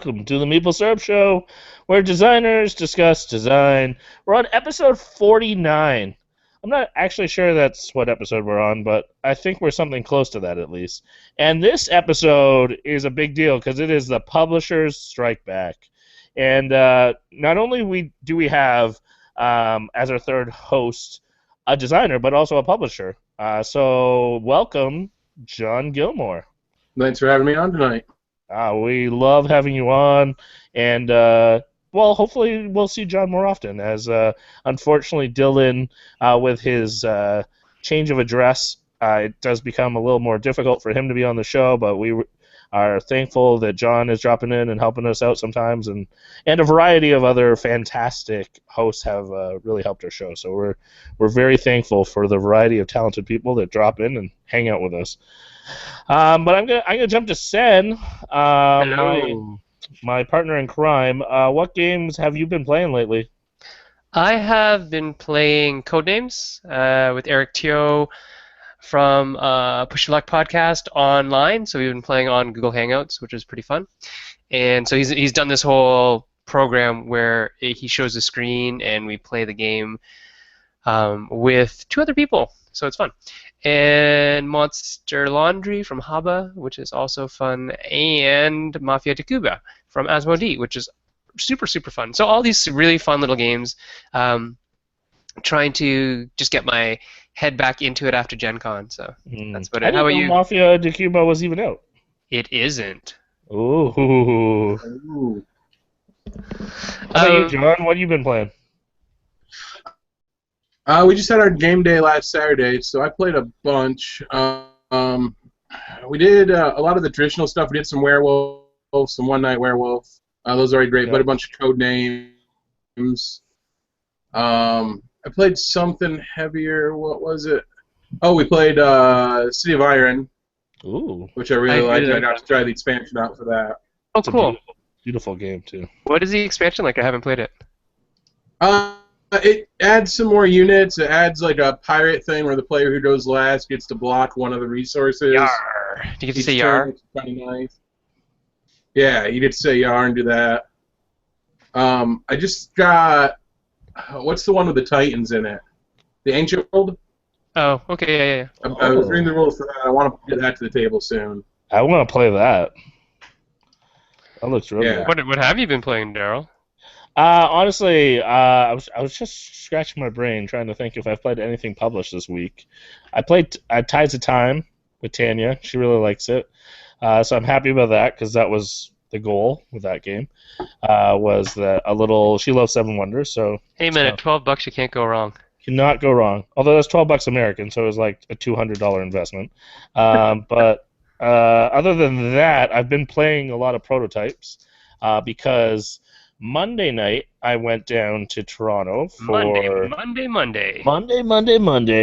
welcome to the Meeple Syrup Show, where designers discuss design. We're on episode 49. I'm not actually sure that's what episode we're on, but I think we're something close to that at least. And this episode is a big deal because it is the Publishers Strike Back. And not only do we have, as our third host, a designer, but also a publisher. So welcome, Jon Gilmour. Thanks for having me on tonight. We love having you on, and well, hopefully we'll see Jon more often, as unfortunately Dylan, with his change of address, it does become a little more difficult for him to be on the show, but we are thankful that Jon is dropping in and helping us out sometimes, and a variety of other fantastic hosts have really helped our show, so we're very thankful for the variety of talented people that drop in and hang out with us. But I'm gonna jump to Sen, my partner in crime. What games have you been playing lately? I have been playing Codenames with Eric Teo from Push Your Luck podcast online. So we've been playing on Google Hangouts, which is pretty fun. And so he's done this whole program where he shows the screen and we play the game with two other people. So it's fun. And Monster Laundry from Haba, which is also fun, and Mafia de Cuba from Asmodee, which is super, super fun. So all these really fun little games. Trying to just get my head back into it after Gen Con. So that's about it. How about you? Mafia de Cuba was even out. It isn't. Ooh. How about you, Jon? What have you been playing? We just had our game day last Saturday, so I played a bunch. We did a lot of the traditional stuff. We did some Werewolf, some One Night Werewolf. Those are already great. But a bunch of code names. I played something heavier. What was it? Oh, we played City of Iron. Ooh. Which I really liked. I got to try the expansion out for that. Oh, cool. Beautiful game, too. What is the expansion like? I haven't played it. It adds some more units. It adds like a pirate thing where the player who goes last gets to block one of the resources. Yar. Do you get to say Yar? It's kind of nice. Yeah, you get to say Yar and do that. I just got... What's the one with the Titans in it? The Ancient World? Oh, okay, yeah. I was reading the rules for that. I want to get that to the table soon. I want to play that. That looks really good. What have you been playing, Daryl? Honestly, I was just scratching my brain trying to think if I've played anything published this week. I played Tides of Time with Tanya. She really likes it. So I'm happy about that because that was the goal with that game. Was that she loves Seven Wonders. So hey, man, at $12 you can't go wrong. Cannot go wrong. Although that's $12 American, so it was like a $200 investment. But other than that, I've been playing a lot of prototypes because Monday night I went down to Toronto for Monday.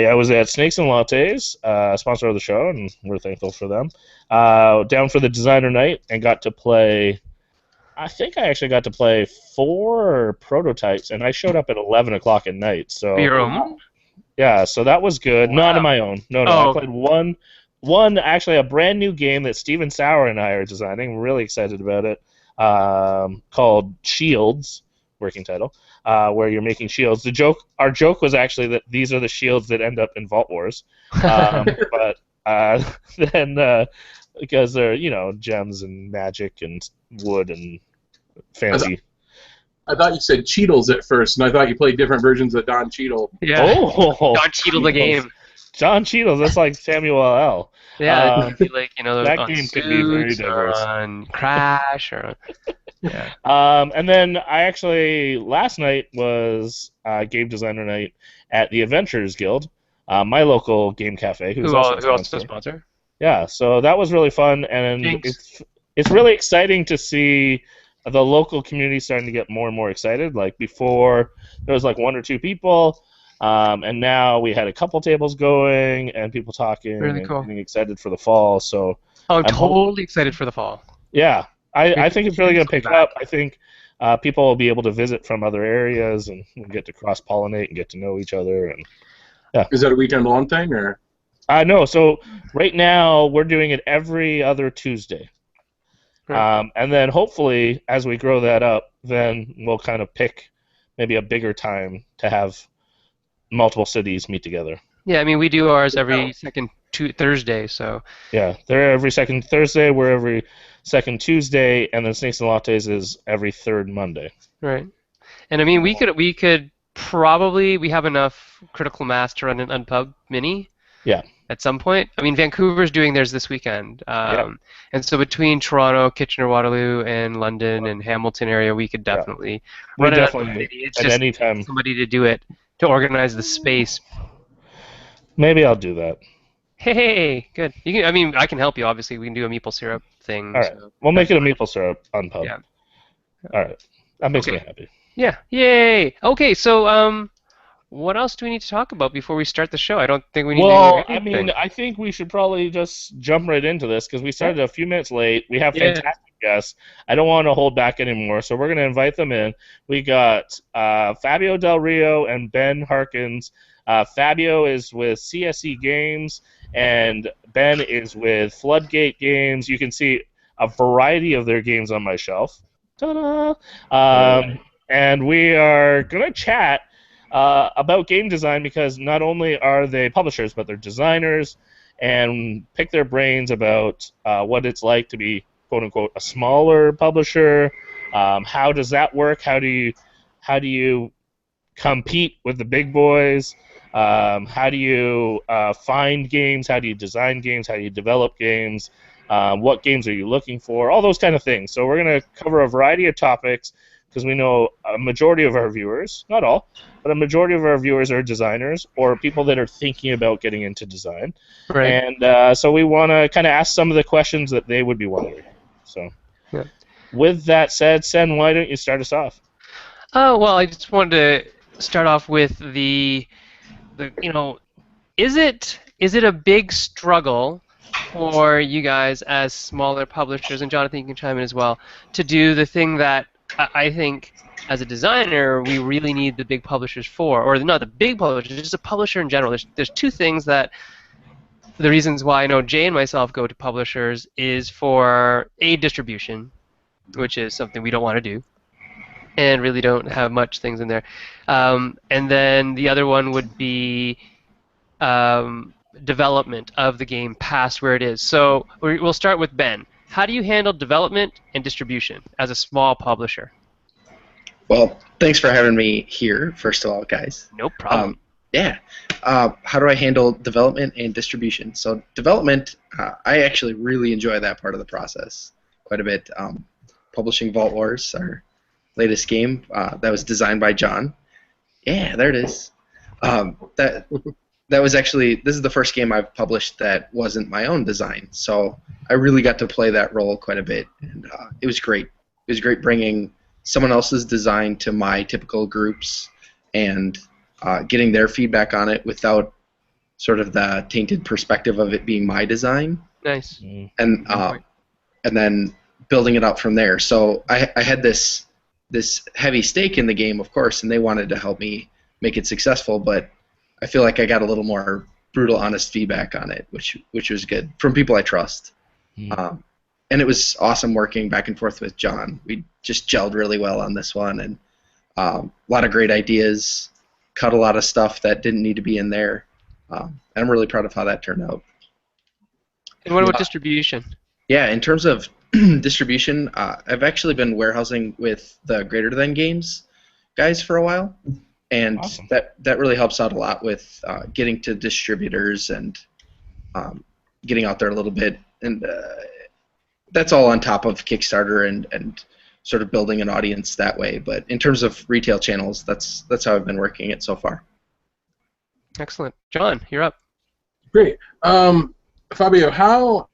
I was at Snakes and Lattes, sponsor of the show, and we're thankful for them. Down for the designer night and got to play. I think I actually got to play 4 prototypes, and I showed up at 11 o'clock at night. So your own? Yeah, so that was good. Wow. Not on my own. No. Oh. I played one actually a brand new game that Steven Sauer and I are designing. We're really excited about it. Called Shields, working title, where you're making shields. Our joke was actually that these are the shields that end up in Vault Wars, but then because they're gems and magic and wood and fancy. I thought you said Cheadles at first, and I thought you played different versions of Don Cheadle. Yeah. Oh, Don Cheadle the game. John Cheadle, that's like Samuel L. Yeah, it could be like that game could be very diverse. On Crash or yeah. And then I actually last night was game designer night at the Adventurers Guild, my local game cafe. Who also a sponsor. Yeah, so that was really fun, and it's really exciting to see the local community starting to get more and more excited. Like before, there was like 1 or 2 people. And now we had a couple tables going and people talking and getting excited for the fall. So I'm totally excited for the fall. Yeah, I think it's really going to pick up. I think people will be able to visit from other areas and we'll get to cross-pollinate and get to know each other. And yeah. Is that a weekend-long thing or? No. So right now we're doing it every other Tuesday. Right. And then hopefully, as we grow that up, then we'll kind of pick maybe a bigger time to have multiple cities meet together. Yeah, I mean, we do ours every second Thursday, so Yeah, they're every second Thursday. We're every second Tuesday, and then Snakes and Lattes is every third Monday. right. And I mean, we could probably we have enough critical mass to run an Unpub mini Yeah. at some point. I mean, Vancouver's doing theirs this weekend, Yeah. and so between Toronto, Kitchener-Waterloo, and London and Hamilton area, we could definitely run an Unpub mini. It's at just any time. somebody to do it to organize the space. Maybe I'll do that. Hey, good. You can, I mean, I can help you. Obviously, we can do a maple syrup thing. All right, So we'll make it a maple syrup Unpub. Yeah. All right, that makes Okay. me happy. Yeah. Yay. Okay. So, what else do we need to talk about before we start the show? I don't think we need to Well, do I anything. mean, I think we should probably just jump right into this because we started a few minutes late. We have Yeah. fantastic guests. I don't want to hold back anymore, so we're going to invite them in. We got Fabio Del Rio and Ben Harkins. Fabio is with CSE Games, and Ben is with Floodgate Games. You can see a variety of their games on my shelf. Ta-da! And we are going to chat about game design because not only are they publishers, but they're designers, and pick their brains about what it's like to be, quote unquote, a smaller publisher. How does that work? How do you compete with the big boys? How do you find games? How do you design games? How do you develop games? What games are you looking for? All those kind of things. So we're going to cover a variety of topics because we know a majority of our viewers, not all, but a majority of our viewers are designers or people that are thinking about getting into design. Right. And so we want to kind of ask some of the questions that they would be wondering. So Yeah. with that said, Sen, why don't you start us off? Oh, well, I just wanted to start off with the is it a big struggle for you guys as smaller publishers, and Jonathan, you can chime in as well, to do the thing that I think as a designer we really need the big publishers for, or not the big publishers, just a publisher in general. There's two things that the reasons why I know Jay and myself go to publishers is for distribution, which is something we don't want to do, and really don't have much things in there. And then the other one would be development of the game past where it is. So we'll start with Ben. How do you handle development and distribution as a small publisher? Well, thanks for having me here, first of all, guys. No problem. Yeah. How do I handle development and distribution? So development, I actually really enjoy that part of the process quite a bit. Publishing Vault Wars, our latest game, that was designed by Jon. Yeah, there it is. That was actually, this is the first game I've published that wasn't my own design, so I really got to play that role quite a bit, and it was great. It was great bringing someone else's design to my typical groups and getting their feedback on it without sort of the tainted perspective of it being my design. Nice. And then building it up from there. So I had this heavy stake in the game, of course, and they wanted to help me make it successful, but I feel like I got a little more brutal, honest feedback on it, which was good from people I trust. And it was awesome working back and forth with Jon. We just gelled really well on this one, and a lot of great ideas, cut a lot of stuff that didn't need to be in there, and I'm really proud of how that turned out. And what about distribution? Yeah, in terms of distribution, I've actually been warehousing with the Greater Than Games guys for a while. And awesome. that really helps out a lot with getting to distributors and getting out there a little bit. And that's all on top of Kickstarter and sort of building an audience that way. But in terms of retail channels, that's how I've been working it so far. Excellent. Jon, you're up. Great. Fabio,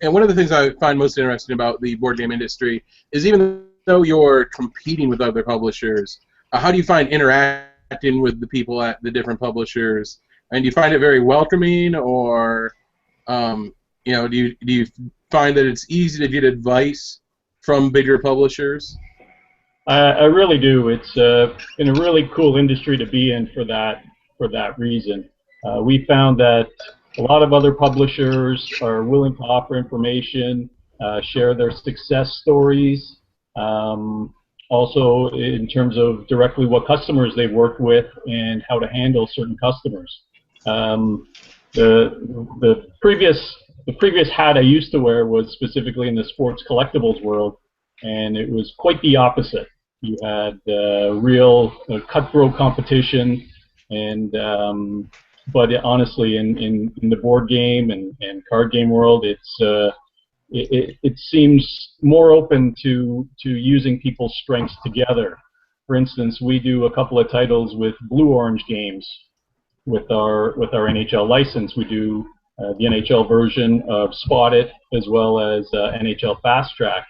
and one of the things I find most interesting about the board game industry is even though you're competing with other publishers, how do you find interacting with the people at the different publishers? And do you find it very welcoming, or do you find that it's easy to get advice from bigger publishers? I really do. It's been a really cool industry to be in for that reason. We found that a lot of other publishers are willing to offer information, share their success stories. Also, in terms of directly what customers they've worked with and how to handle certain customers. The previous hat I used to wear was specifically in the sports collectibles world, and it was quite the opposite. You had real cutthroat competition, and but honestly, in the board game and card game world, it seems more open to using people's strengths together. For instance, we do a couple of titles with Blue Orange Games with our NHL license. We do the NHL version of Spot It as well as NHL Fast Track.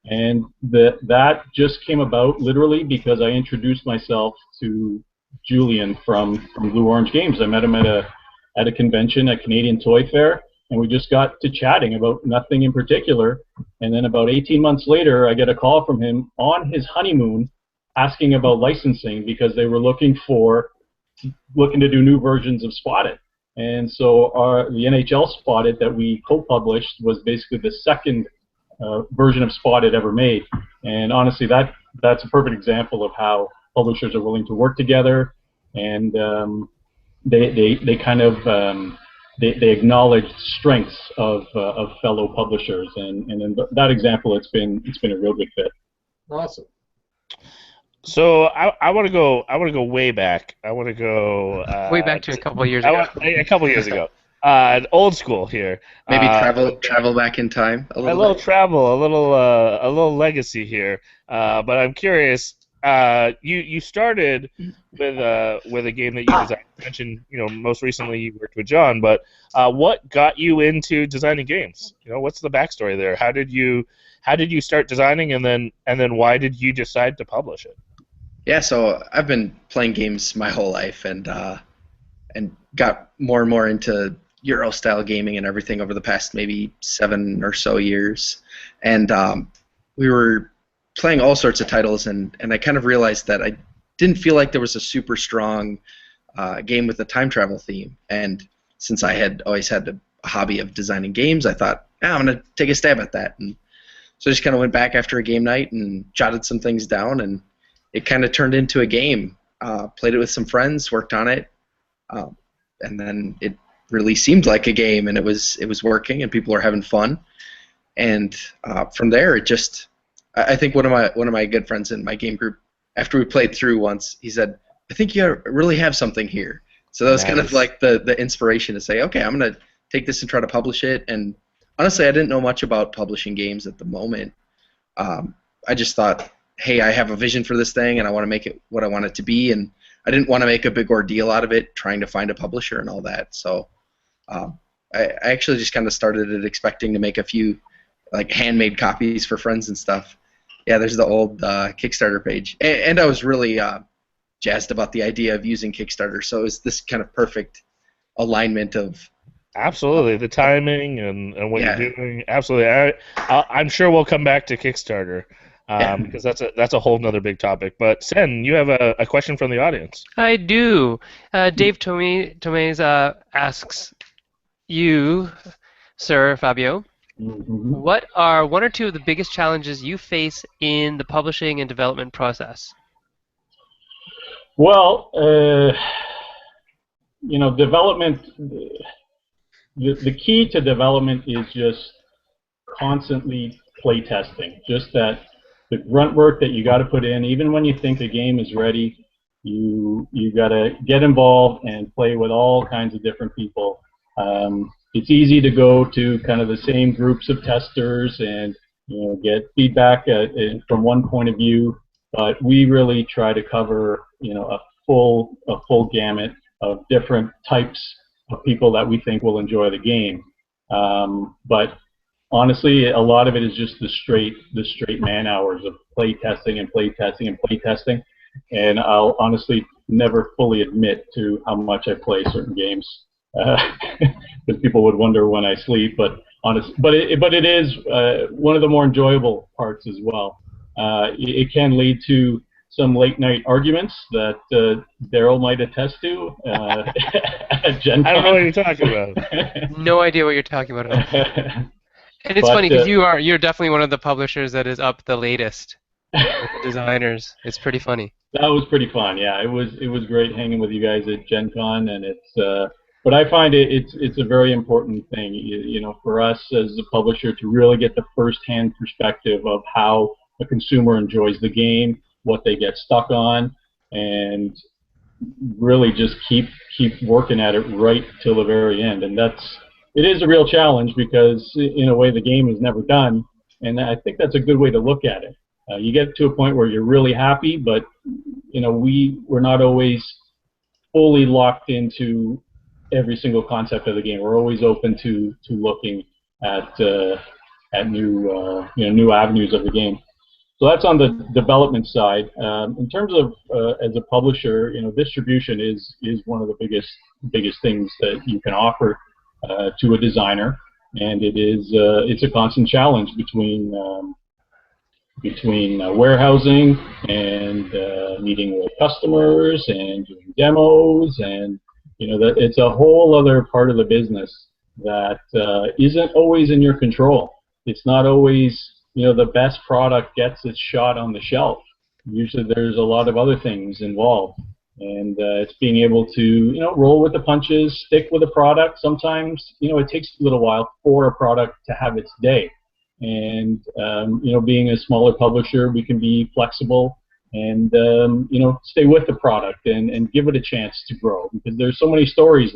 And that just came about literally because I introduced myself to Julian from Blue Orange Games. I met him at a convention at Canadian Toy Fair, and we just got to chatting about nothing in particular. And then about 18 months later, I get a call from him on his honeymoon asking about licensing because they were looking to do new versions of Spot It. And so the NHL Spot It that we co-published was basically the second version of Spot It ever made. And honestly, that's a perfect example of how publishers are willing to work together, and they kind of they acknowledge strengths of fellow publishers, and in that example, it's been a real good fit. Awesome. So I want to go way back. I want to go way back to a couple of years ago. A couple of years ago. Old school here. Maybe travel back in time a little bit. Travel, a little legacy here. But I'm curious. You started with a game that you designed. You mentioned, most recently you worked with Jon. But what got you into designing games? What's the backstory there? How did you start designing, and then why did you decide to publish it? Yeah, so I've been playing games my whole life, and got more and more into Euro-style gaming and everything over the past maybe 7 or so years. And we were playing all sorts of titles, and I kind of realized that I didn't feel like there was a super strong game with a time travel theme. And since I had always had a hobby of designing games, I thought, I'm going to take a stab at that. And so I just kind of went back after a game night and jotted some things down, and it kind of turned into a game. Played it with some friends, worked on it, and then it really seemed like a game, and it was working, and people were having fun. And from there, I think one of my good friends in my game group, after we played through once, he said, "I think you really have something here." So that was kind of like the inspiration to say, okay, I'm gonna take this and try to publish it. And honestly, I didn't know much about publishing games at the moment. I just thought, hey, I have a vision for this thing, and I want to make it what I want it to be, and I didn't want to make a big ordeal out of it, trying to find a publisher and all that. So I actually just kind of started it expecting to make a few like handmade copies for friends and stuff. Yeah, there's the old Kickstarter page, and I was really jazzed about the idea of using Kickstarter. So it was this kind of perfect alignment of absolutely the timing and what you're doing. Absolutely, I'm sure we'll come back to Kickstarter. Because that's a whole nother big topic. But Sen, you have a question from the audience. I do. Dave Tomes asks you, Sir Fabio, what are one or two of the biggest challenges you face in the publishing and development process? Well, development. The key to development is just constantly playtesting. Just that. The grunt work that you got to put in, even when you think the game is ready, you got to get involved and play with all kinds of different people. It's easy to go to kind of the same groups of testers and get feedback from one point of view, but we really try to cover a full gamut of different types of people that we think will enjoy the game. But honestly, a lot of it is just the straight man hours of playtesting and playtesting and playtesting, and I'll honestly never fully admit to how much I play certain games, because people would wonder when I sleep. But it is one of the more enjoyable parts as well. It can lead to some late night arguments that Daryl might attest to at Gen Con. I don't know what you're talking about. No idea what you're talking about at all. And it's But, funny because you're definitely one of the publishers that is up the latest with the designers. It's pretty funny. That was pretty fun. Yeah, it was great hanging with you guys at Gen Con, and but I find it's a very important thing, for us as a publisher to really get the first-hand perspective of how a consumer enjoys the game, what they get stuck on, and really just keep working at it right till the very end. And it is a real challenge because in a way the game is never done, and I think that's a good way to look at it. You get to a point where you're really happy, but we're not always fully locked into every single concept of the game. We're always open to looking at new avenues of the game. So that's on the development side. In terms of as a publisher, distribution is one of the biggest things that you can offer to a designer, and it's a constant challenge between warehousing and meeting with customers and doing demos, and that it's a whole other part of the business that isn't always in your control. It's not always the best product gets its shot on the shelf. Usually there's a lot of other things involved, and it's being able to roll with the punches, stick with a product. Sometimes it takes a little while for a product to have its day. And being a smaller publisher, we can be flexible and stay with the product and give it a chance to grow, because there's so many stories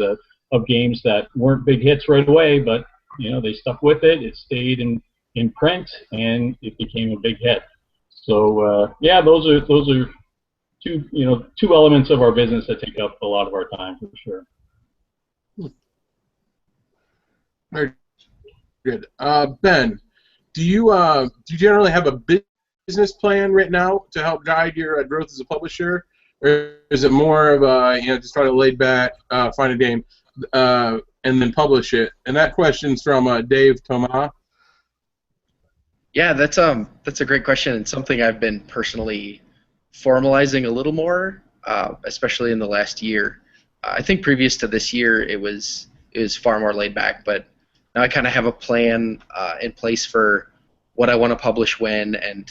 of games that weren't big hits right away, but they stuck with it. It stayed in print and it became a big hit. So yeah, those are two elements of our business that take up a lot of our time for sure. Very good. Ben, do you generally have a business plan written out to help guide your growth as a publisher, or is it more of just try to lay back, find a game, and then publish it? And that question's from Dave Thomas. Yeah, that's a great question, and something I've been personally formalizing a little more, especially in the last year. I think previous to this year, it was far more laid back, but now I kind of have a plan in place for what I want to publish when, and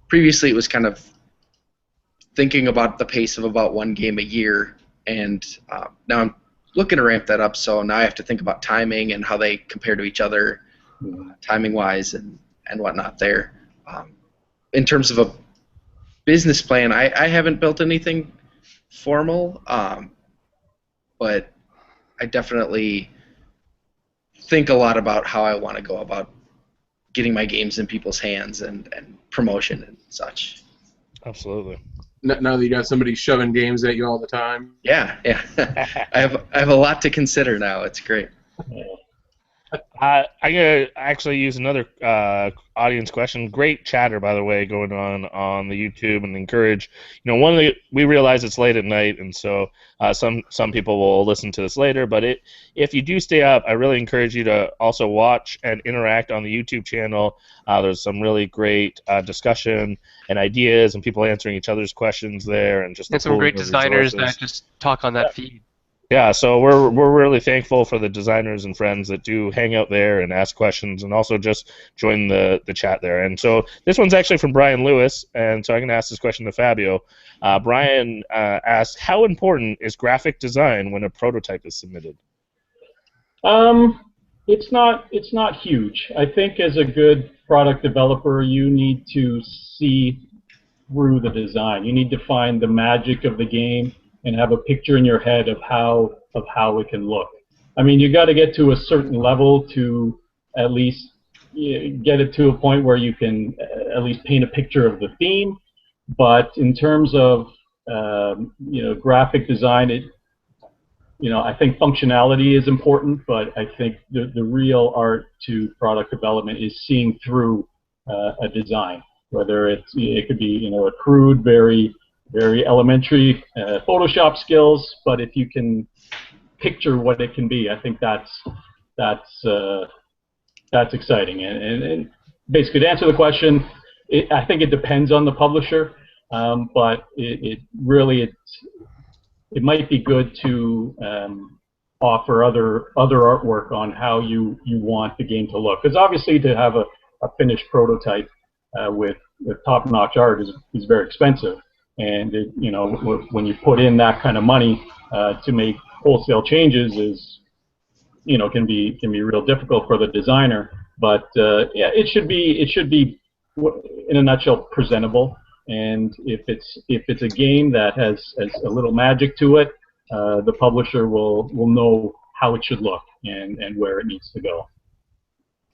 previously it was kind of thinking about the pace of about one game a year, and now I'm looking to ramp that up, so now I have to think about timing and how they compare to each other, timing-wise and whatnot there. In terms of a business plan, I haven't built anything formal, but I definitely think a lot about how I want to go about getting my games in people's hands and promotion and such. Absolutely. Now that you got somebody shoving games at you all the time. Yeah. I have a lot to consider now. It's great. I'm gonna actually use another audience question. Great chatter, by the way, going on the YouTube, and encourage. We realize it's late at night, and so some people will listen to this later. But if you do stay up, I really encourage you to also watch and interact on the YouTube channel. There's some really great discussion and ideas, and people answering each other's questions there, and just some great designers that just talk on that feed. Yeah, so we're really thankful for the designers and friends that do hang out there and ask questions, and also just join the chat there. And so this one's actually from Brian Lewis, and so I'm going to ask this question to Fabio. Brian asked, how important is graphic design when a prototype is submitted? It's not huge. I think as a good product developer, you need to see through the design. You need to find the magic of the game and have a picture in your head of how it can look. I mean, you got to get to a certain level to at least get it to a point where you can at least paint a picture of the theme. But in terms of graphic design, I think functionality is important, but I think the real art to product development is seeing through a design, whether it could be a crude, very elementary Photoshop skills, but if you can picture what it can be, I think that's exciting. And basically, to answer the question, I think it depends on the publisher, but it might be good to offer other artwork on how you want the game to look. Because obviously, to have a finished prototype with top-notch art is very expensive, and when you put in that kind of money to make wholesale changes can be real difficult for the designer. But yeah, it should be in a nutshell presentable. And if it's a game that has a little magic to it, the publisher will know how it should look and where it needs to go.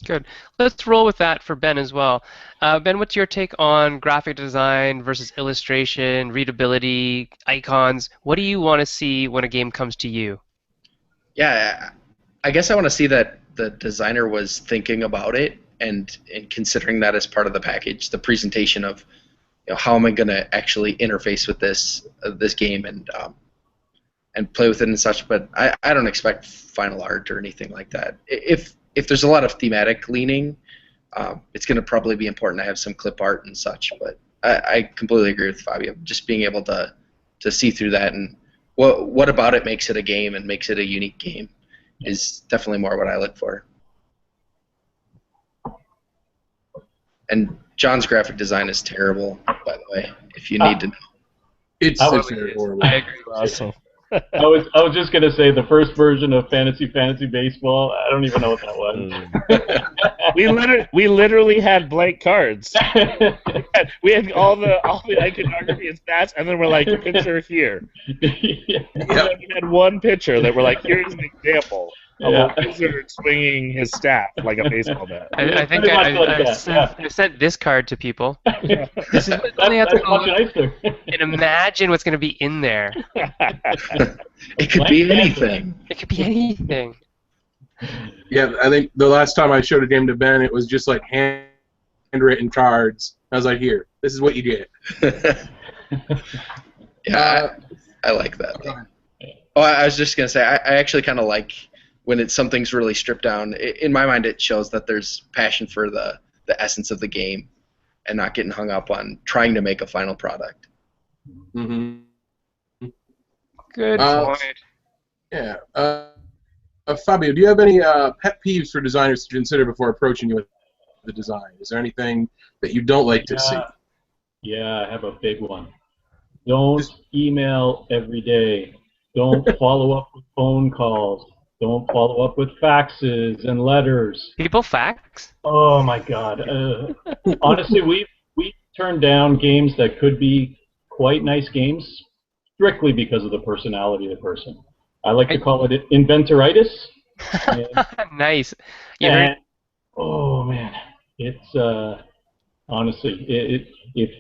Good. Let's roll with that for Ben as well. Ben, what's your take on graphic design versus illustration, readability, icons? What do you want to see when a game comes to you? Yeah, I guess I want to see that the designer was thinking about it and considering that as part of the package, the presentation of how am I going to actually interface with this game and play with it and such. But I don't expect final art or anything like that. If there's a lot of thematic leaning, it's going to probably be important to have some clip art and such. But I completely agree with Fabio. Just being able to see through that and what about it makes it a game and makes it a unique game is definitely more what I look for. And John's graphic design is terrible, by the way, if you need to know. It's horrible. I agree. Awesome. I was just gonna say the first version of Fantasy Baseball. I don't even know what that was. we literally had blank cards. We had all the iconography and stats, and then we're like, picture here. Yeah. And then we had one picture that we're like, here's an example of a wizard swinging his staff like a baseball bat. I think I sent this card to people. This is what they have to go and imagine what's going to be in there. It could be anything. It could be anything. Yeah, I think the last time I showed a game to Ben, it was just like handwritten cards. I was like, here, this is what you get. Yeah, I like that. Oh, I was just going to say, I actually kind of like when something's really stripped down. In my mind, it shows that there's passion for the essence of the game and not getting hung up on trying to make a final product. Mm-hmm. Good point. Yeah. Fabio, do you have any pet peeves for designers to consider before approaching you with the design? Is there anything that you don't like to see? Yeah, I have a big one. Don't email every day. Don't follow up with phone calls. Don't follow up with faxes and letters. People fax? Oh my God! Honestly, we turned down games that could be quite nice games strictly because of the personality of the person. I like to call it inventoritis. Nice. And, oh man, it's honestly if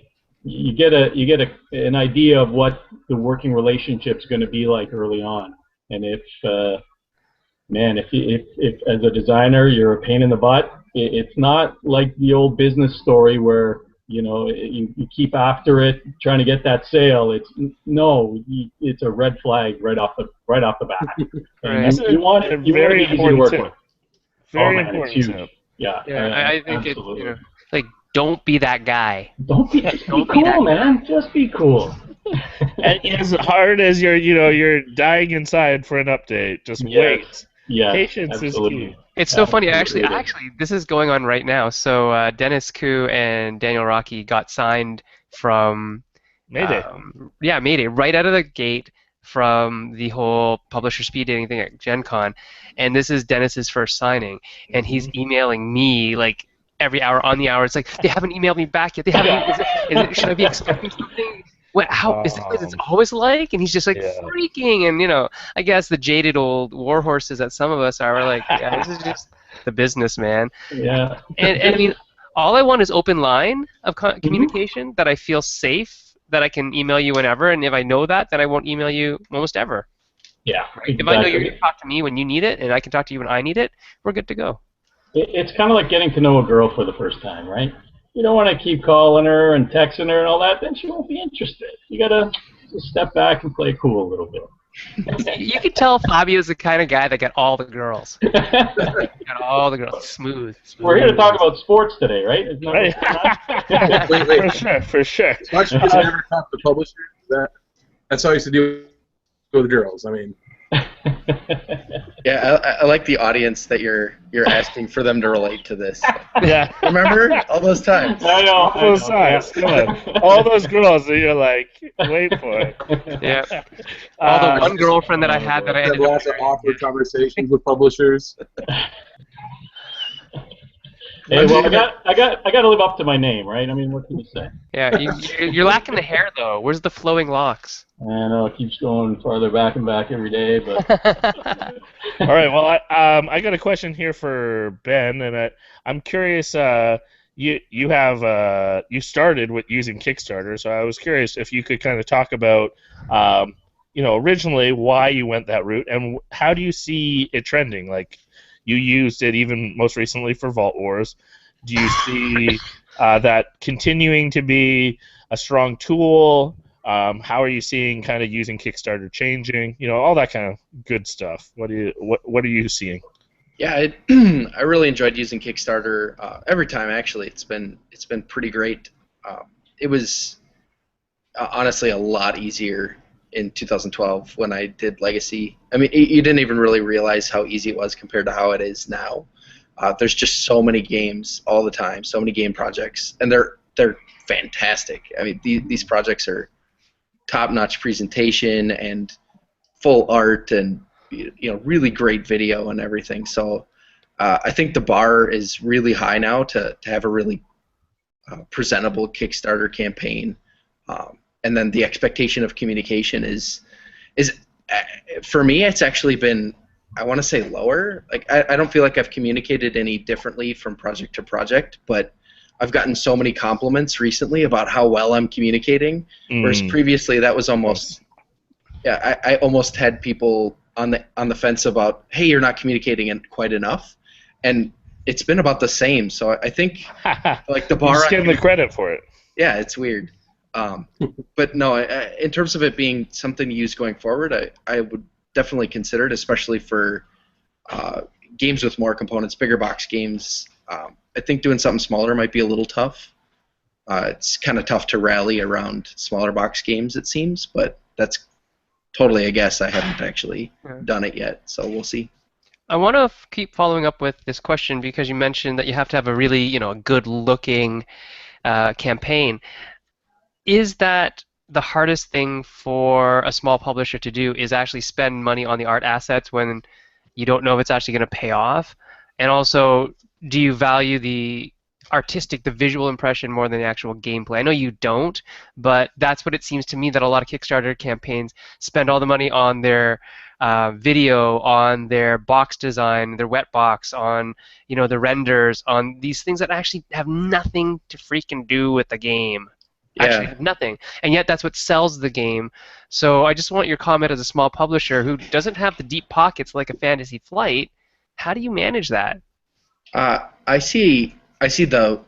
you get an idea of what the working relationship's going to be like early on, and if as a designer you're a pain in the butt, it's not like the old business story where you keep after it trying to get that sale. It's a red flag right off the bat. And you want it to be easy to work with. Very important. It's huge. Yeah, I think absolutely. like don't be that guy. Don't be cool, man. Just be cool. And as hard as you're dying inside for an update, just wait. Yeah, patience absolutely. is key. It's so funny. Actually, this is going on right now. So Dennis Koo and Daniel Rocky got signed from Mayday. Mayday, right out of the gate from the whole publisher speed dating thing at Gen Con. And this is Dennis's first signing. And he's emailing me like every hour on the hour. It's like, they haven't emailed me back yet. They haven't. Should I be expecting something? How is this what it's always like? And he's just like freaking, and I guess the jaded old war horses that some of us are like, yeah, this is just the business, man. Yeah. And I mean, all I want is open line of communication that I feel safe, that I can email you whenever, and if I know that, then I won't email you almost ever. Yeah. Exactly. If I know you're going to talk to me when you need it, and I can talk to you when I need it, we're good to go. It's kind of like getting to know a girl for the first time, right? You don't want to keep calling her and texting her and all that, then she won't be interested. You got to step back and play cool a little bit. You can tell Fabio's the kind of guy that got all the girls. Got all the girls. Smooth. We're here to talk about sports today, right? Isn't that Wait. For sure. Watch you never talk to publishers. That's how I used to deal with girls. I mean, Yeah, I like the audience that you're asking for them to relate to this. Yeah. Remember all those times? I know. All those times. Come on. All those girls that you're like, wait for it. Yeah. All the one just- girlfriend that I had that I Have ended up lots of marrying. awkward conversations with publishers. Hey, well, I got to live up to my name, right? I mean, what can you say? Yeah, you're lacking the hair though. Where's the flowing locks? I know it keeps going farther back and back every day, but All right. Well, I got a question here for Ben, and I'm curious. You have you started with using Kickstarter, so I was curious if you could kind of talk about originally why you went that route, and how do you see it trending? Like, you used it even most recently for Vault Wars. Do you see that continuing to be a strong tool? How are you seeing kind of using Kickstarter changing? All that kind of good stuff. What are you seeing? Yeah, I really enjoyed using Kickstarter every time. Actually, it's been pretty great. It was honestly a lot easier in 2012 when I did Legacy. I mean, you didn't even really realize how easy it was compared to how it is now. There's just so many games all the time, so many game projects, and they're fantastic. I mean, these projects are top-notch presentation and full art and really great video and everything. So I think the bar is really high now to have a really presentable Kickstarter campaign. And then the expectation of communication is for me, it's actually been, I want to say, lower. Like, I don't feel like I've communicated any differently from project to project, but I've gotten so many compliments recently about how well I'm communicating, whereas previously that was almost, yeah, I almost had people on the fence about, hey, you're not communicating quite enough, and it's been about the same. So I think like the bar, you just give them the credit for it. Yeah, it's weird. But no, in terms of it being something to use going forward, I would definitely consider it, especially for games with more components, bigger box games. I think doing something smaller might be a little tough. It's kind of tough to rally around smaller box games, it seems, but that's totally a guess. I haven't actually done it yet, so we'll see. I want to keep following up with this question because you mentioned that you have to have a really, good-looking campaign. Is that the hardest thing for a small publisher to do, is actually spend money on the art assets when you don't know if it's actually going to pay off? And also, do you value the artistic, the visual impression more than the actual gameplay? I know you don't, but that's what it seems to me, that a lot of Kickstarter campaigns spend all the money on their video, on their box design, their wet box, on the renders, on these things that actually have nothing to freaking do with the game. Actually have nothing, and yet that's what sells the game. So I just want your comment as a small publisher who doesn't have the deep pockets like a Fantasy Flight. How do you manage that? I see the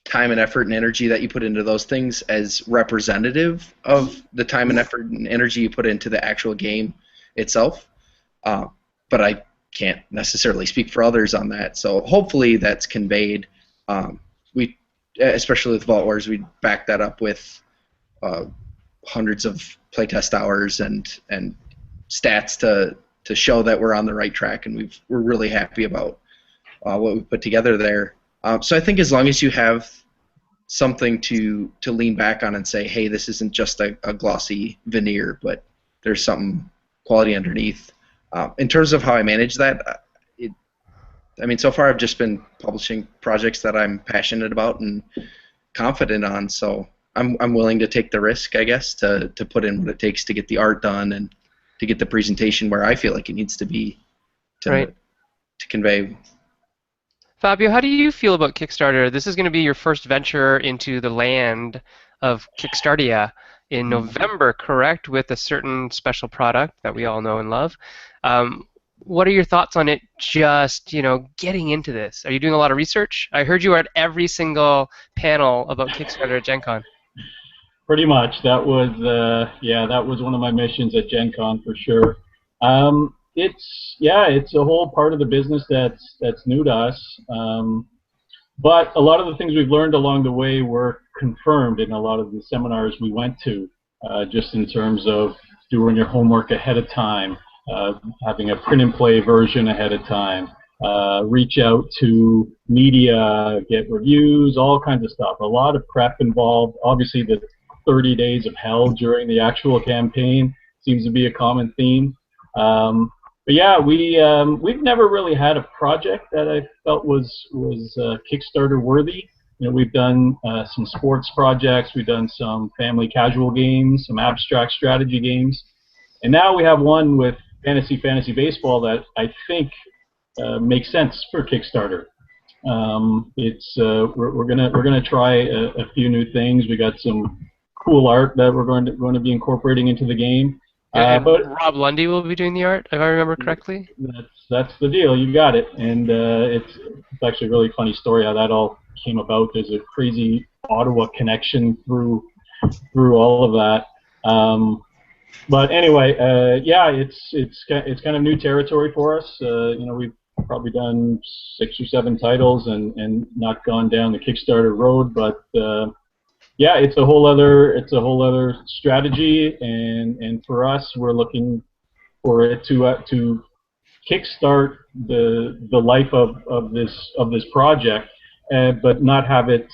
time and effort and energy that you put into those things as representative of the time and effort and energy you put into the actual game itself. But I can't necessarily speak for others on that. So hopefully that's conveyed. Especially with Vault Wars, we back that up with hundreds of playtest hours and stats to show that we're on the right track, and we're really happy about what we've put together there. So I think as long as you have something to lean back on and say, hey, this isn't just a glossy veneer, but there's something quality underneath. In terms of how I manage that, so far I've just been publishing projects that I'm passionate about and confident on, so I'm willing to take the risk, I guess, to put in what it takes to get the art done and to get the presentation where I feel like it needs to be to convey. Fabio, how do you feel about Kickstarter? This is going to be your first venture into the land of Kickstarter in November, correct? With a certain special product that we all know and love. What are your thoughts on it, just, getting into this? Are you doing a lot of research? I heard you were at every single panel about Kickstarter at Gen Con. Pretty much. That was one of my missions at Gen Con for sure. It's a whole part of the business that's new to us. But a lot of the things we've learned along the way were confirmed in a lot of the seminars we went to, just in terms of doing your homework ahead of time, having a print and play version ahead of time, reach out to media, get reviews, all kinds of stuff. A lot of prep involved. Obviously, the 30 days of hell during the actual campaign seems to be a common theme. But yeah, we've never really had a project that I felt was Kickstarter worthy. You know, we've done some sports projects, we've done some family casual games, some abstract strategy games, and now we have one with fantasy baseball that I think makes sense for Kickstarter. We're gonna try a few new things. We got some cool art that we're going to be incorporating into the game. But Rob Lundy will be doing the art, if I remember correctly. That's the deal. You got it. And it's actually a really funny story how that all came about. There's a crazy Ottawa connection through all of that. But anyway, yeah, it's kind of new territory for us. You know, we've probably done 6 or 7 titles and not gone down the Kickstarter road, but yeah, it's a whole other strategy, and for us, we're looking for it to kickstart the life of this project, but not have it,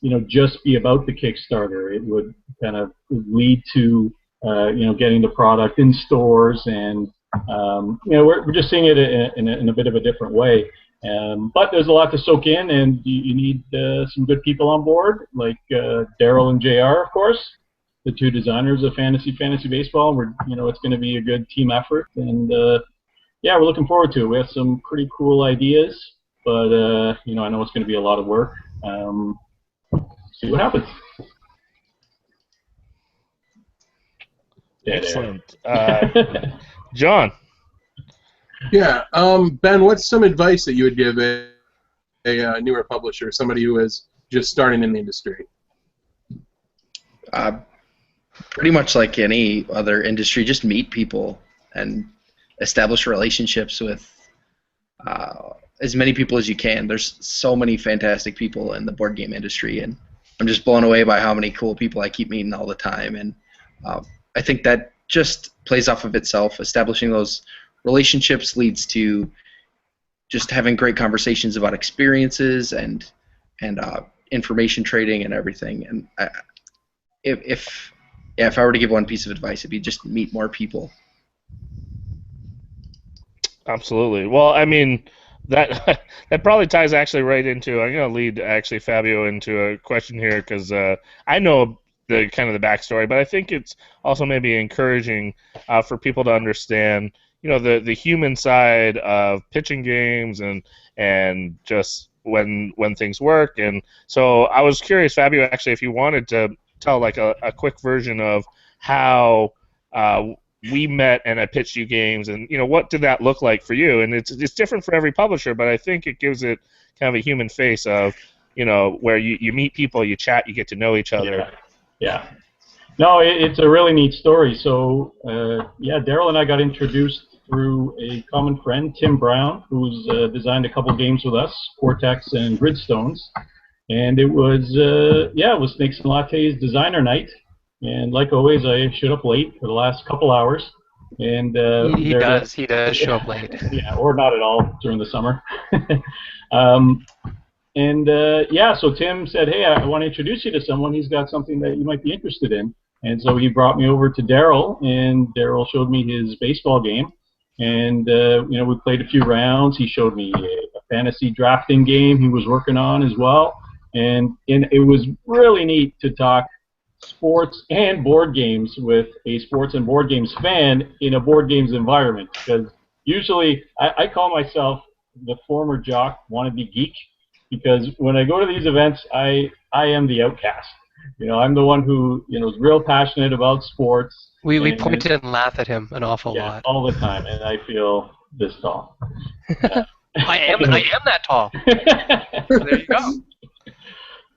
you know, just be about the Kickstarter. It would kind of lead to you know, getting the product in stores, and you know, we're just seeing it in a bit of a different way. But there's a lot to soak in, and you need some good people on board, like Daryl and JR, of course, the 2 designers of fantasy baseball. You know, it's going to be a good team effort, and yeah, we're looking forward to it. We have some pretty cool ideas, but you know, I know it's going to be a lot of work. See what happens. Excellent. John. Yeah, Ben, what's some advice that you would give a newer publisher, somebody who is just starting in the industry? Pretty much like any other industry, just meet people and establish relationships with as many people as you can. There's so many fantastic people in the board game industry, and I'm just blown away by how many cool people I keep meeting all the time. And I think that just plays off of itself. Establishing those relationships leads to just having great conversations about experiences and information trading and everything. And if I were to give one piece of advice, it'd be just meet more people. Absolutely. Well, I mean, that probably ties actually right into. I'm going to lead actually Fabio into a question here, because I know the kind of the backstory, but I think it's also maybe encouraging for people to understand, you know, the human side of pitching games and just when things work. And so I was curious, Fabio, actually, if you wanted to tell like a quick version of how we met and I pitched you games, and you know, what did that look like for you? And it's different for every publisher, but I think it gives it kind of a human face of, you know, where you meet people, you chat, you get to know each other. Yeah. No, it's a really neat story. So yeah, Daryl and I got introduced through a common friend, Tim Brown, who's designed a couple games with us, Cortex and Gridstones. And it was Snakes and Lattes designer night. And like always, I showed up late for the last couple hours. And he does show up late. Yeah, or not at all during the summer. Yeah, so Tim said, hey, I want to introduce you to someone. He's got something that you might be interested in. And so he brought me over to Daryl, and Daryl showed me his baseball game. And you know, we played a few rounds. He showed me a fantasy drafting game he was working on as well. And it was really neat to talk sports and board games with a sports and board games fan in a board games environment. Because usually I call myself the former jock wannabe geek, because when I go to these events, I am the outcast. You know, I'm the one who, you know, is real passionate about sports. We point and laugh at him an awful lot. All the time, and I feel this tall. I am that tall. There you go.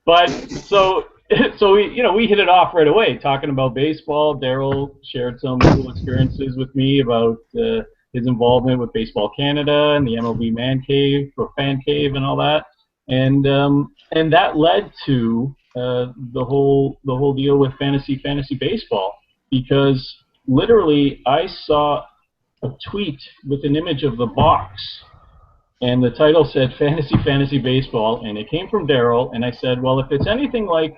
But so we hit it off right away, talking about baseball. Daryl shared some cool experiences with me about his involvement with Baseball Canada and the MLB Man Cave or Fan Cave and all that, and that led to the whole deal with fantasy baseball, because literally I saw a tweet with an image of the box, and the title said Fantasy Baseball, and it came from Daryl, and I said, well, if it's anything like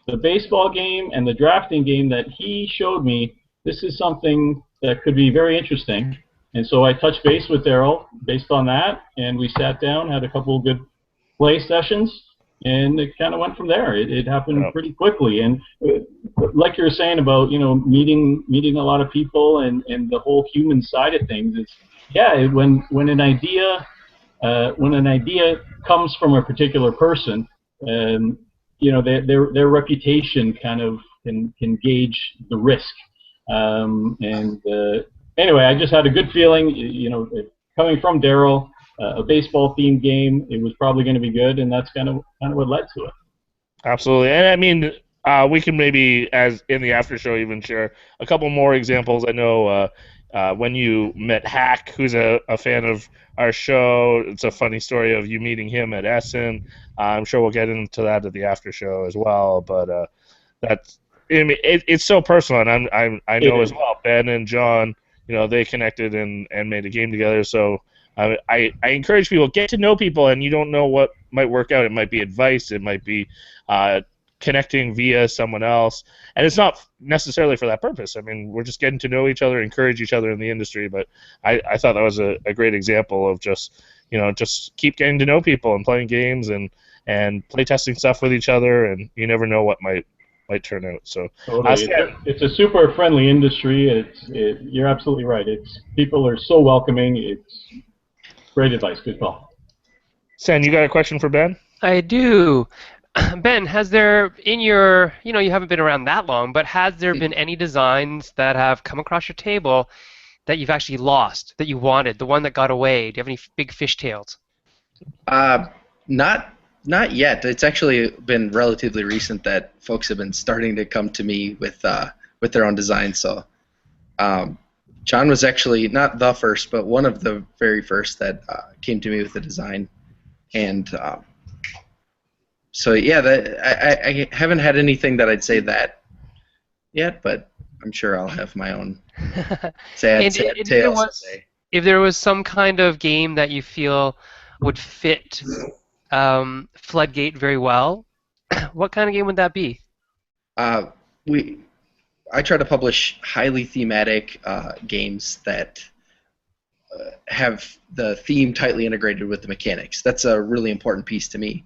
the baseball game and the drafting game that he showed me, this is something that could be very interesting. And so I touched base with Daryl based on that, and we sat down, had a couple of good play sessions, and it kind of went from there. It happened pretty quickly, and like you were saying about meeting a lot of people and the whole human side of things. It's when an idea comes from a particular person, their reputation kind of can gauge the risk. Anyway, I just had a good feeling. Coming from Daryl, a baseball-themed game, it was probably going to be good, and that's kind of what led to it. Absolutely, and I mean, we can maybe, as in the after show, even share a couple more examples. I know when you met Hack, who's a fan of our show, it's a funny story of you meeting him at Essen. I'm sure we'll get into that at the after show as well. But that's, I mean, it's so personal, and I know as well. Ben and Jon, they connected and made a game together. So I encourage people, get to know people, and you don't know what might work out. It might be advice. It might be connecting via someone else, and it's not necessarily for that purpose. I mean, we're just getting to know each other, encourage each other in the industry. But I thought that was a great example of just keep getting to know people and playing games and playtesting stuff with each other, and you never know what might turn out. So totally. It's a super friendly industry. You're absolutely right. People are so welcoming. It's great advice. Good call. Sen, you got a question for Ben? I do. Ben, has there, in your, you haven't been around that long, but has there been any designs that have come across your table that you've actually lost, that you wanted, the one that got away? Do you have any big fishtails? Not yet. It's actually been relatively recent that folks have been starting to come to me with their own designs. So Jon was actually not the first, but one of the very first that came to me with a design. And so yeah, I haven't had anything that I'd say that yet, but I'm sure I'll have my own sad tales to say. If there was some kind of game that you feel would fit Floodgate very well, what kind of game would that be? I try to publish highly thematic games that have the theme tightly integrated with the mechanics. That's a really important piece to me.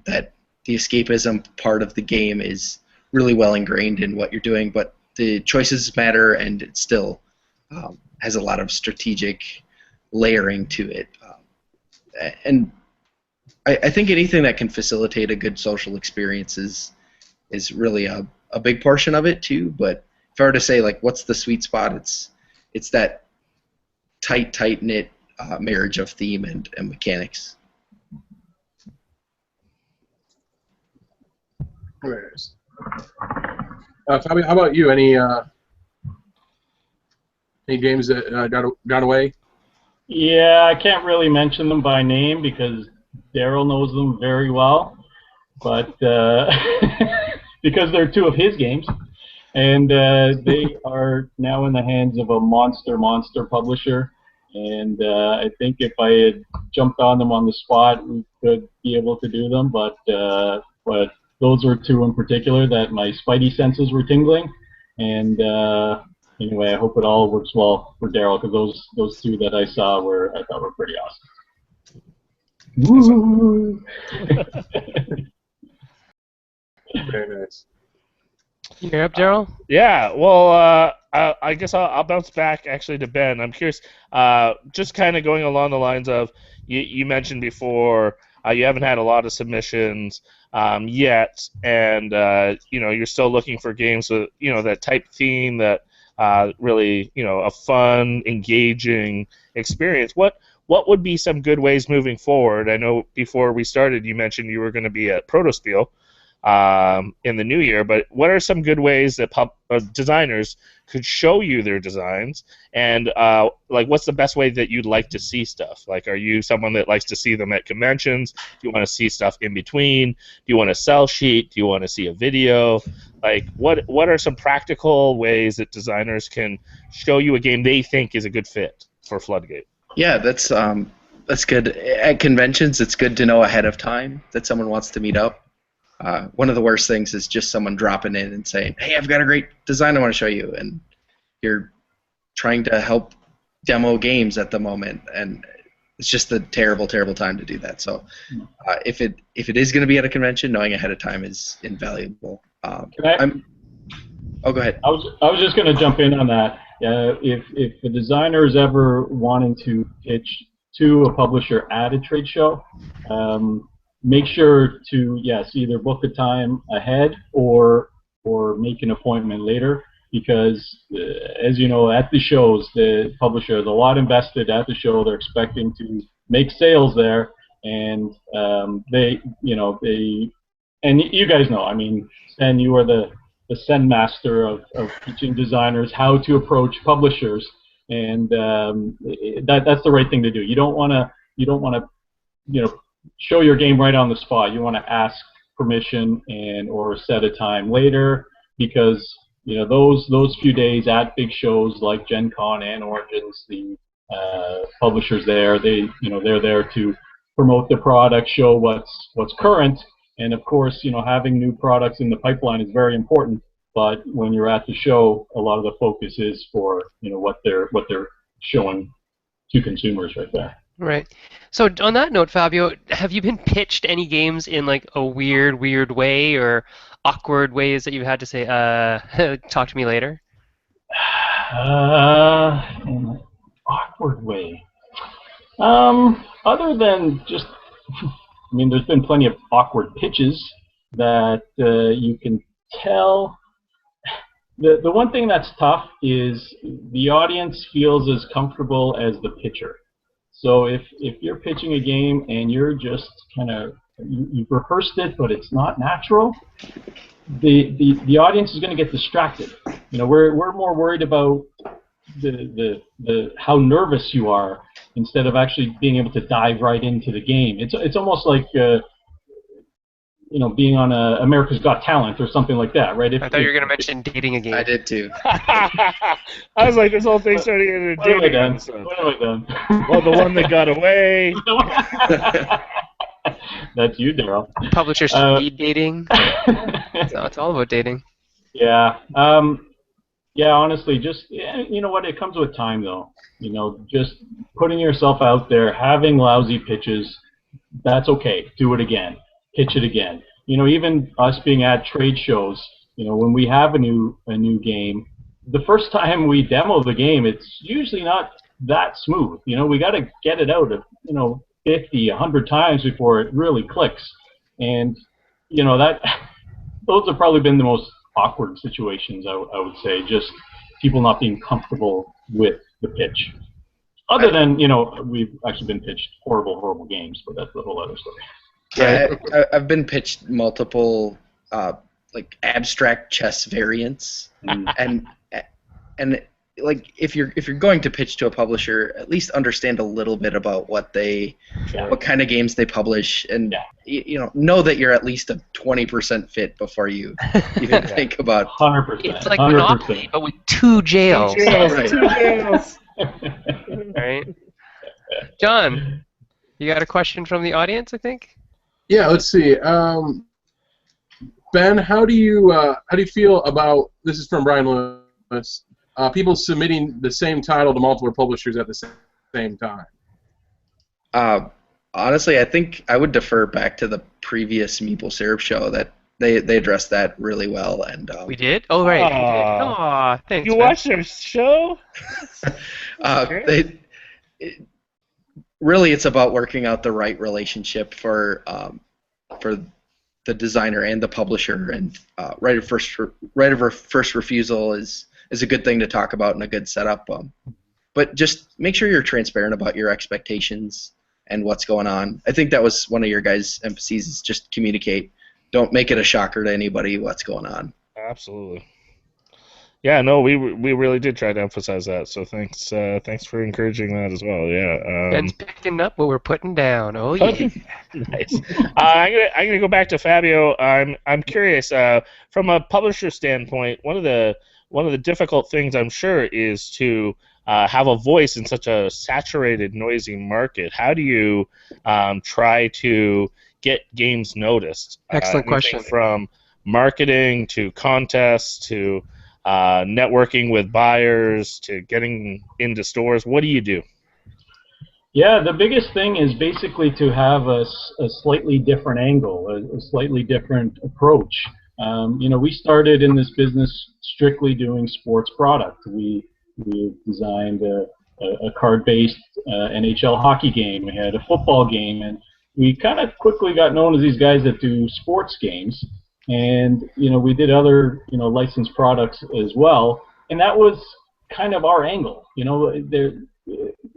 That the escapism part of the game is really well ingrained in what you're doing, but the choices matter, and it still has a lot of strategic layering to it. And I think anything that can facilitate a good social experience is really a big portion of it too. But if I were to say, like, what's the sweet spot, it's that tight-knit marriage of theme and mechanics. Fabio, how about you? Any games that got away? Yeah, I can't really mention them by name because Daryl knows them very well, but because they're two of his games, and they are now in the hands of a monster publisher. And I think if I had jumped on them on the spot, we could be able to do them, but those were two in particular that my spidey senses were tingling. And anyway, I hope it all works well for Daryl, because those two that I saw I thought were pretty awesome. Woo! Very nice. You're up, Daryl? Yeah, well, I guess I'll bounce back actually to Ben. I'm curious, just kind of going along the lines of, you mentioned before, you haven't had a lot of submissions yet, and you're still looking for games with that type theme, that really a fun, engaging experience. What would be some good ways moving forward? I know before we started, you mentioned you were going to be at Protospiel. in the new year. But what are some good ways that designers could show you their designs? And like, what's the best way that you'd like to see stuff? Like, are you someone that likes to see them at conventions? Do you want to see stuff in between? Do you want a sell sheet? Do you want to see a video? Like, what are some practical ways that designers can show you a game they think is a good fit for Floodgate? Yeah, that's good. At conventions, it's good to know ahead of time that someone wants to meet up. One of the worst things is just someone dropping in and saying, "Hey, I've got a great design I want to show you," and you're trying to help demo games at the moment, and it's just a terrible, terrible time to do that. So, if it is going to be at a convention, knowing ahead of time is invaluable. Oh, go ahead. I was just going to jump in on that. If a designer is ever wanting to pitch to a publisher at a trade show, make sure to either book a time ahead or make an appointment later, because as you know, at the shows, the publisher has a lot invested at the show. They're expecting to make sales there, and and you guys know. I mean, Stan, you are the Zen master of teaching designers how to approach publishers, and that's the right thing to do. You don't want to show your game right on the spot. You want to ask permission or set a time later, because those few days at big shows like Gen Con and Origins, the publishers there, they're there to promote the product, show what's current, and of course having new products in the pipeline is very important. But when you're at the show, a lot of the focus is for what they're showing to consumers right there. Right. So on that note, Fabio, have you been pitched any games in like a weird way or awkward ways that you've had to say, talk to me later? In an awkward way. Other than just, I mean, there's been plenty of awkward pitches that you can tell. The one thing that's tough is the audience feels as comfortable as the pitcher. So if you're pitching a game and you're just kind of you've rehearsed it but it's not natural, the audience is going to get distracted. We're more worried about the how nervous you are instead of actually being able to dive right into the game. It's almost like being on America's Got Talent or something like that, right? I thought you were going to mention dating a game. I did too. I was like, this whole thing's starting into a dating episode. What have I done? Well, the one that got away. That's you, Daryl. Publisher speed dating. It's all about dating. Yeah. Honestly, just you know what? It comes with time, though. Just putting yourself out there, having lousy pitches. That's okay. Do it again. Pitch it again. Even us being at trade shows, when we have a new game, the first time we demo the game, it's usually not that smooth. We got to get it out of 50, 100 times before it really clicks, and that those have probably been the most awkward situations. I would say, just people not being comfortable with the pitch. Other than we've actually been pitched horrible games, but that's a whole other story. Yeah, I've been pitched multiple like abstract chess variants, and like if you're going to pitch to a publisher, at least understand a little bit about what kind of games they publish, and know that you're at least a 20% fit before you even think about 100%. It's like Monopoly, but with 2 jails. Two jails. Right. John, you got a question from the audience, I think? Yeah, let's see. Ben, how do you feel about, this is from Brian Lewis, people submitting the same title to multiple publishers at the same time? Honestly, I think I would defer back to the previous Meeple Syrup show that they addressed that really well. And we did? Oh, right. Aw, thanks, You man. watched their show? Really, it's about working out the right relationship for the designer and the publisher, and right of first refusal is a good thing to talk about and a good setup. But just make sure you're transparent about your expectations and what's going on. I think that was one of your guys' emphases, is just communicate don't make it a shocker to anybody what's going on. Absolutely. Yeah, no, we really did try to emphasize that. So thanks for encouraging that as well. Yeah. Ben's picking up what we're putting down. Oh yeah. Nice. I'm gonna go back to Fabio. I'm curious. From a publisher standpoint, one of the difficult things I'm sure is to have a voice in such a saturated, noisy market. How do you try to get games noticed? Excellent question. From marketing to contests to networking with buyers to getting into stores. What do you do? Yeah, the biggest thing is basically to have a slightly different angle, a slightly different approach. We started in this business strictly doing sports product. We designed a card-based NHL hockey game. We had a football game, and we kind of quickly got known as these guys that do sports games. And we did other licensed products as well, and that was kind of our angle.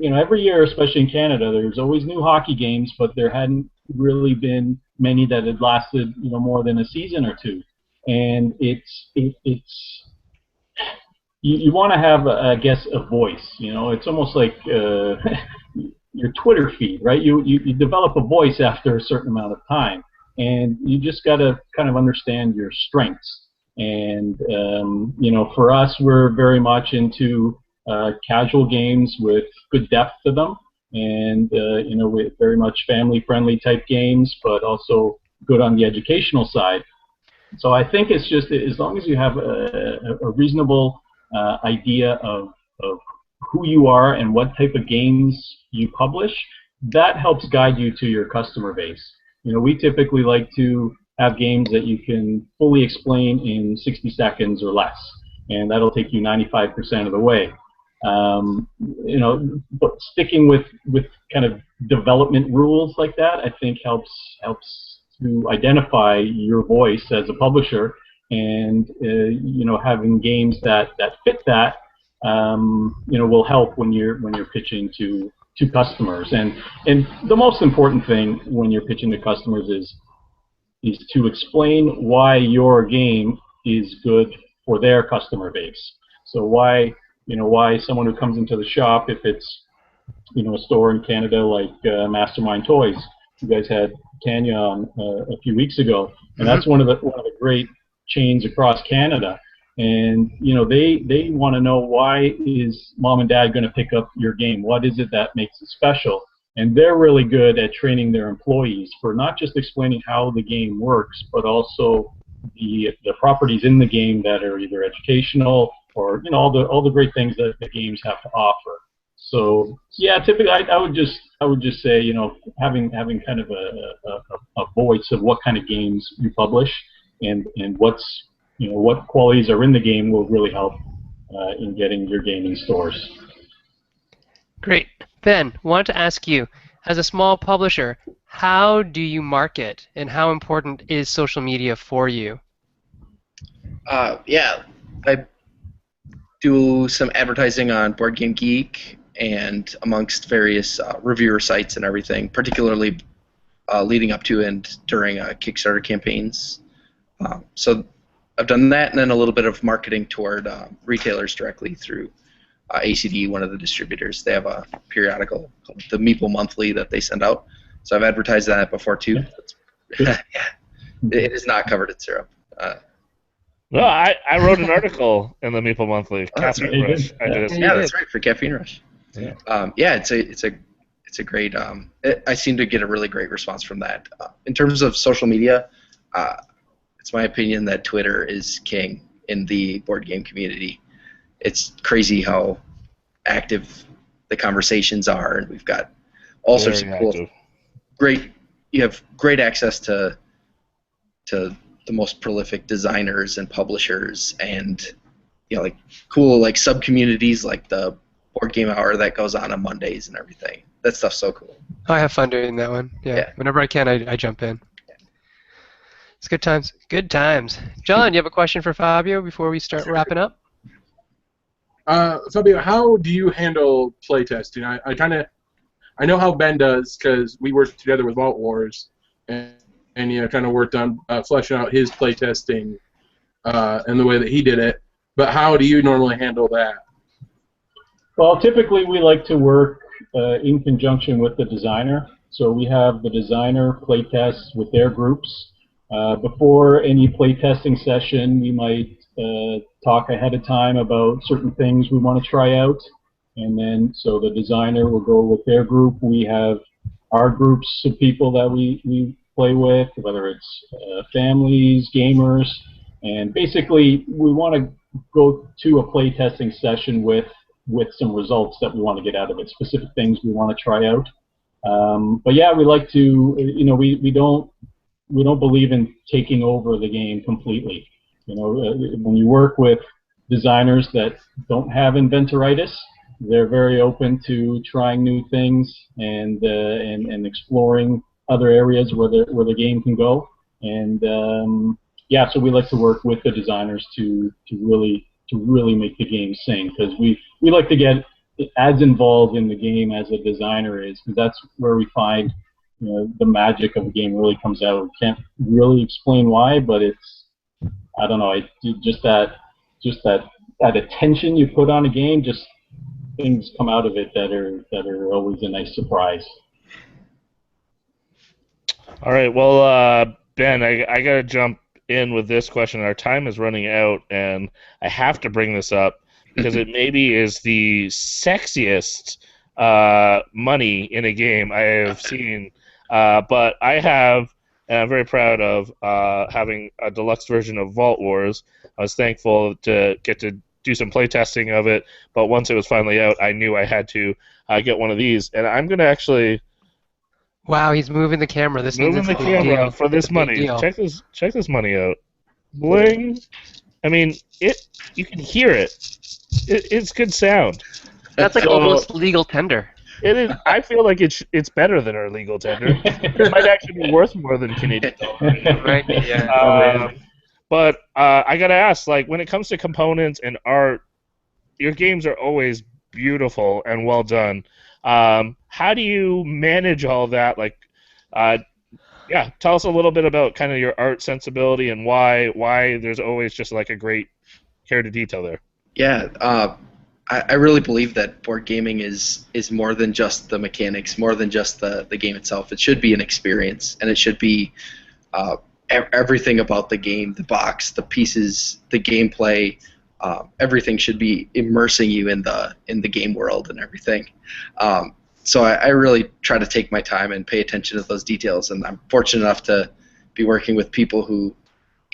Every year, especially in Canada, there's always new hockey games, but there hadn't really been many that had lasted more than a season or two. And you want to have, I guess, a voice. It's almost like your Twitter feed, right? You develop a voice after a certain amount of time. And you just got to kind of understand your strengths. And, for us, we're very much into casual games with good depth to them. And, with very much family-friendly type games, but also good on the educational side. So I think it's just as long as you have a reasonable idea of who you are and what type of games you publish, that helps guide you to your customer base. We typically like to have games that you can fully explain in 60 seconds or less, and that'll take you 95% of the way. But sticking with kind of development rules like that, I think helps to identify your voice as a publisher, and having games that fit that, will help when you're pitching to customers. And the most important thing when you're pitching to customers is to explain why your game is good for their customer base. So why someone who comes into the shop, if it's a store in Canada like Mastermind Toys, you guys had Tanya on a few weeks ago, and that's one of the great chains across Canada. And they want to know, why is mom and dad going to pick up your game? What is it that makes it special? And they're really good at training their employees for not just explaining how the game works, but also the properties in the game that are either educational or all the great things that the games have to offer. So yeah, typically I would just say having kind of a voice of what kind of games you publish and what qualities are in the game will really help in getting your game in stores. Great. Ben, want to ask you, as a small publisher, how do you market, and how important is social media for you? Yeah, I do some advertising on Board Game Geek and amongst various reviewer sites and everything, particularly leading up to and during Kickstarter campaigns. So I've done that, and then a little bit of marketing toward retailers directly through ACD, one of the distributors. They have a periodical called the Meeple Monthly that they send out. So I've advertised that before too. Yeah. It is not covered in syrup. No, I wrote an article in the Meeple Monthly. Caffeine Rush. Yeah, that's right, for Caffeine Rush. Yeah, it's a great. I seem to get a really great response from that. In terms of social media, it's my opinion that Twitter is king in the board game community. It's crazy how active the conversations are, and we've got all sorts of cool, great. You have great access to the most prolific designers and publishers, and like cool like sub communities like the Board Game Hour that goes on Mondays and everything. That stuff's so cool. I have fun doing that one. Yeah. Whenever I can, I jump in. It's good times. Good times. John, you have a question for Fabio before we start wrapping up? Fabio, how do you handle playtesting? I know how Ben does because we worked together with Vault Wars, and and kind of worked on fleshing out his playtesting and the way that he did it. But how do you normally handle that? Well, typically we like to work in conjunction with the designer. So we have the designer playtest with their groups. Before any playtesting session, we might talk ahead of time about certain things we want to try out. And then, so the designer will go with their group. We have our groups of people that we play with, whether it's families, gamers, and basically we want to go to a playtesting session with some results that we want to get out of it, specific things we want to try out. But yeah, we like to, we don't believe in taking over the game completely. When you work with designers that don't have inventoritis, they're very open to trying new things and exploring other areas where the game can go. And yeah, so we like to work with the designers to really make the game sing, because we like to get as involved in the game as a designer is, because that's where we find the magic of the game really comes out. We can't really explain why, but it's, I don't know, just that attention you put on a game, just things come out of it that are always a nice surprise. All right, well, Ben, I got to jump in with this question. Our time is running out, and I have to bring this up because it maybe is the sexiest money in a game I have seen. But I have, and I'm very proud of having a deluxe version of Vault Wars. I was thankful to get to do some playtesting of it, but once it was finally out, I knew I had to get one of these, and I'm going to actually... Wow, he's moving the camera. This means moving the it's a big camera deal. for this It's a big money. deal. Check this money out. Bling. I mean, you can hear it. It's good sound. That's like almost legal tender. It is. I feel like it's better than our legal tender. It might actually be worth more than Canadian dollars. Right? Yeah. But I gotta ask, like, when it comes to components and art, your games are always beautiful and well done. How do you manage all that? Like, yeah, tell us a little bit about kind of your art sensibility and why there's always just like a great care to detail there. Yeah, I really believe that board gaming is more than just the mechanics, more than just the game itself. It should be an experience, and it should be everything about the game, the box, the pieces, the gameplay. Everything should be immersing you in the game world and everything. So I really try to take my time and pay attention to those details, and I'm fortunate enough to be working with people who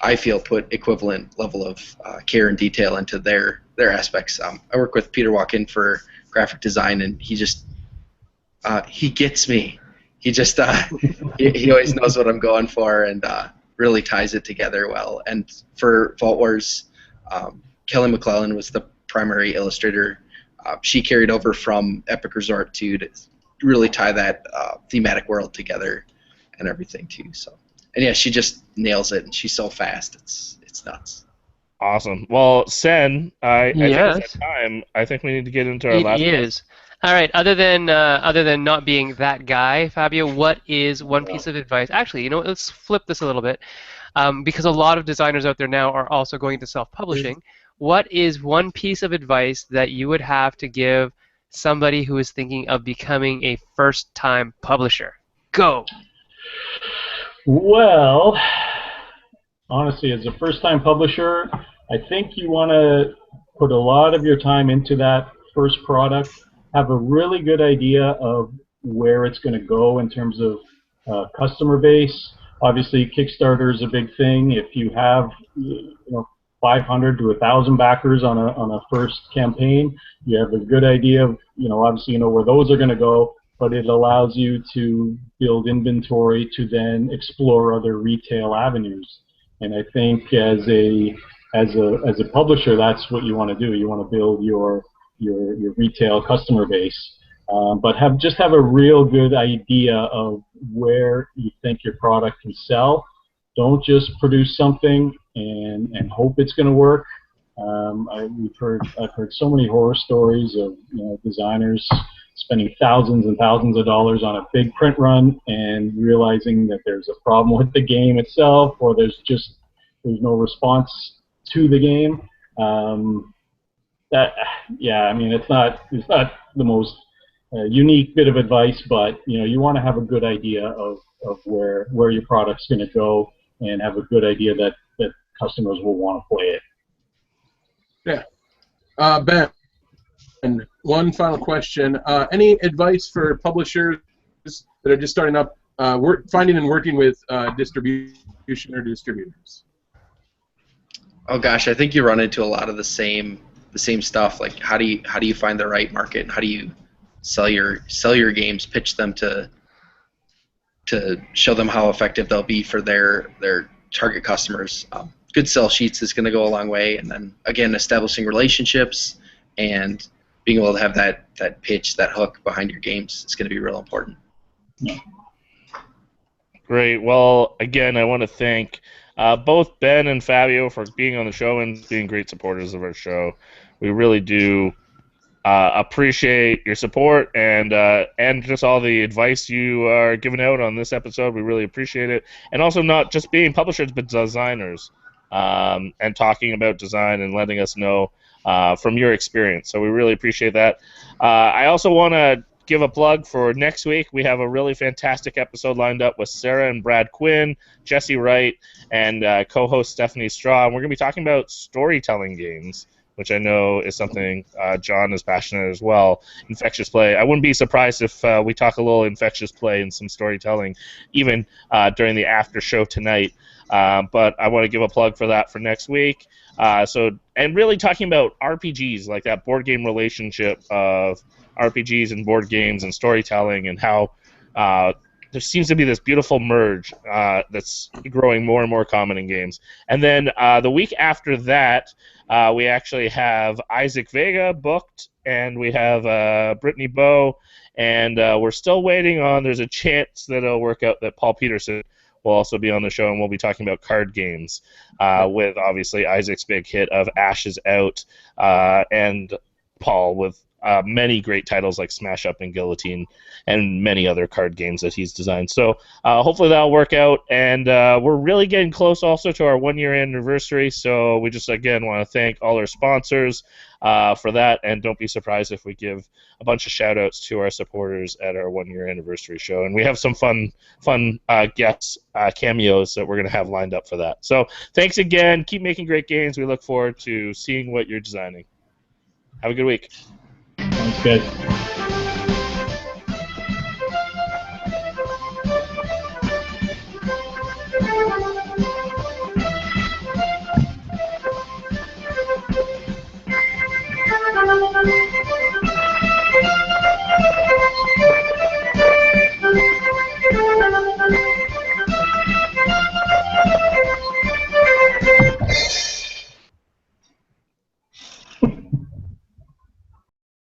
I feel put equivalent level of care and detail into their aspects. I work with Peter Walken for graphic design, and he just he gets me. He just he always knows what I'm going for, and really ties it together well. And for Vault Wars, Kelly McClellan was the primary illustrator. She carried over from Epic Resort to really tie that thematic world together and everything too. So, and yeah, she just nails it, and she's so fast. It's nuts. Awesome. Well, Sen, I Yes. think it's that time. I think we need to get into our last. It is. All right. Other than not being that guy, Fabio, what is one piece of advice? Actually, you know what, let's flip this a little bit, because a lot of designers out there now are also going into self-publishing. What is one piece of advice that you would have to give somebody who is thinking of becoming a first-time publisher? Go. Well, honestly, as a first-time publisher, I think you want to put a lot of your time into that first product, have a really good idea of where it's going to go in terms of customer base. Obviously, Kickstarter is a big thing. If you have 500 to 1,000 backers on a first campaign, you have a good idea of, obviously where those are going to go, but it allows you to build inventory to then explore other retail avenues. And I think as a publisher, that's what you want to do. You want to build your retail customer base, but have a real good idea of where you think your product can sell. Don't just produce something and hope it's going to work. I've heard so many horror stories of designers spending thousands and thousands of dollars on a big print run and realizing that there's a problem with the game itself, or there's no response to the game. I mean, it's not the most unique bit of advice, but you want to have a good idea of where your product's going to go, and have a good idea that customers will want to play it. Yeah. Ben, and one final question. Any advice for publishers that are just starting up, finding and working with distribution or distributors? Oh gosh, I think you run into a lot of the same stuff. Like how do you find the right market, and how do you sell your games, pitch them to show them how effective they'll be for their target customers. Good sell sheets is going to go a long way, and then again, establishing relationships and being able to have that pitch, that hook behind your games is going to be real important. Great. Well, again, I want to thank both Ben and Fabio for being on the show and being great supporters of our show. We really do appreciate your support and just all the advice you are giving out on this episode. We really appreciate it. And also not just being publishers, but designers, and talking about design and letting us know from your experience. So we really appreciate that. I also want to give a plug for next week. We have a really fantastic episode lined up with Sarah and Brad Quinn, Jesse Wright, and co-host Stephanie Straw. And we're going to be talking about storytelling games, which I know is something Jon is passionate as well. Infectious play. I wouldn't be surprised if we talk a little infectious play and some storytelling, even during the after show tonight. But I want to give a plug for that for next week. And really talking about RPGs, like that board game relationship of RPGs and board games and storytelling, and how there seems to be this beautiful merge that's growing more and more common in games. And then the week after that, we actually have Isaac Vega booked, and we have Brittany Bowe, and we're still waiting on, there's a chance that it'll work out that Paul Peterson will also be on the show, and we'll be talking about card games with, obviously, Isaac's big hit of Ashes Out, and Paul with many great titles like Smash Up and Guillotine and many other card games that he's designed. So hopefully that'll work out, and we're really getting close also to our 1-year anniversary, so we just again want to thank all our sponsors for that, and don't be surprised if we give a bunch of shout outs to our supporters at our 1-year anniversary show, and we have some fun guests, cameos that we're going to have lined up for that. So thanks again, keep making great games. We look forward to seeing what you're designing. Have a good week. Sounds good.